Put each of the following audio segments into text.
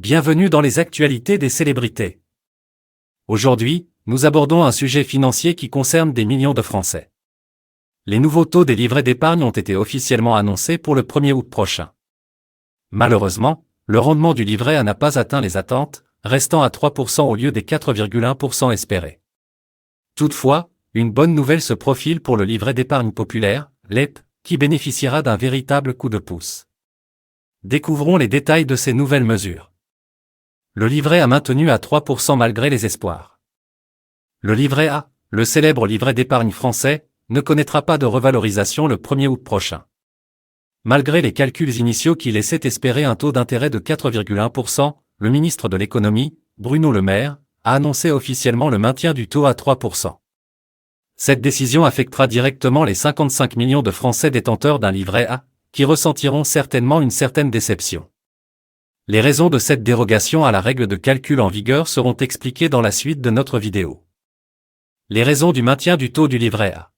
Bienvenue dans les actualités des célébrités. Aujourd'hui, nous abordons un sujet financier qui concerne des millions de Français. Les nouveaux taux des livrets d'épargne ont été officiellement annoncés pour le 1er août prochain. Malheureusement, le rendement du livret A n'a pas atteint les attentes, restant à 3% au lieu des 4,1% espérés. Toutefois, une bonne nouvelle se profile pour le livret d'épargne populaire, LEP, qui bénéficiera d'un véritable coup de pouce. Découvrons les détails de ces nouvelles mesures. Le livret A maintenu à 3% malgré les espoirs. Le livret A, le célèbre livret d'épargne français, ne connaîtra pas de revalorisation le 1er août prochain. Malgré les calculs initiaux qui laissaient espérer un taux d'intérêt de 4,1%, le ministre de l'économie, Bruno Le Maire, a annoncé officiellement le maintien du taux à 3%. Cette décision affectera directement les 55 millions de Français détenteurs d'un livret A, qui ressentiront certainement une certaine déception. Les raisons de cette dérogation à la règle de calcul en vigueur seront expliquées dans la suite de notre vidéo. Les raisons du maintien du taux du livret A.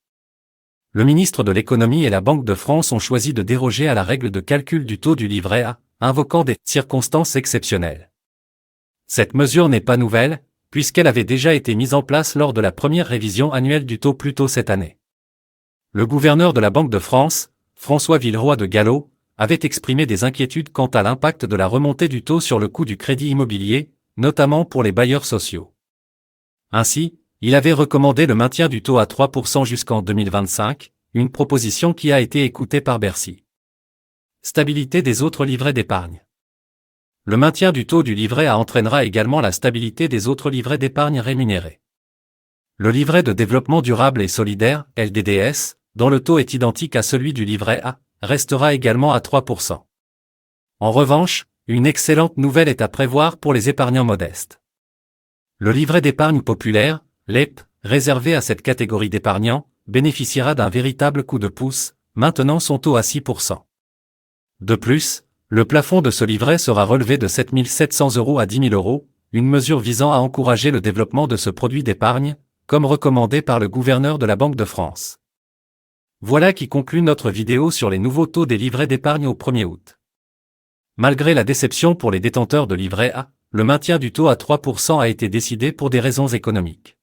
Le ministre de l'économie et la Banque de France ont choisi de déroger à la règle de calcul du taux du livret A, invoquant des circonstances exceptionnelles. Cette mesure n'est pas nouvelle, puisqu'elle avait déjà été mise en place lors de la première révision annuelle du taux plus tôt cette année. Le gouverneur de la Banque de France, François Villeroy de Galhau, avait exprimé des inquiétudes quant à l'impact de la remontée du taux sur le coût du crédit immobilier, notamment pour les bailleurs sociaux. Ainsi, il avait recommandé le maintien du taux à 3% jusqu'en 2025, une proposition qui a été écoutée par Bercy. Stabilité des autres livrets d'épargne. Le maintien du taux du livret A entraînera également la stabilité des autres livrets d'épargne rémunérés. Le livret de développement durable et solidaire, LDDS, dont le taux est identique à celui du livret A, restera également à 3%. En revanche, une excellente nouvelle est à prévoir pour les épargnants modestes. Le livret d'épargne populaire, LEP, réservé à cette catégorie d'épargnants, bénéficiera d'un véritable coup de pouce, maintenant son taux à 6%. De plus, le plafond de ce livret sera relevé de 7 700 € à 10 000 €, une mesure visant à encourager le développement de ce produit d'épargne, comme recommandé par le gouverneur de la Banque de France. Voilà qui conclut notre vidéo sur les nouveaux taux des livrets d'épargne au 1er août. Malgré la déception pour les détenteurs de livrets A, le maintien du taux à 3% a été décidé pour des raisons économiques.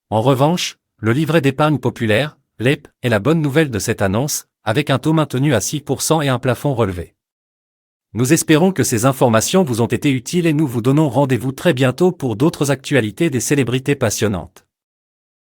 En revanche, le livret d'épargne populaire, LEP, est la bonne nouvelle de cette annonce, avec un taux maintenu à 6% et un plafond relevé. Nous espérons que ces informations vous ont été utiles et nous vous donnons rendez-vous très bientôt pour d'autres actualités des célébrités passionnantes.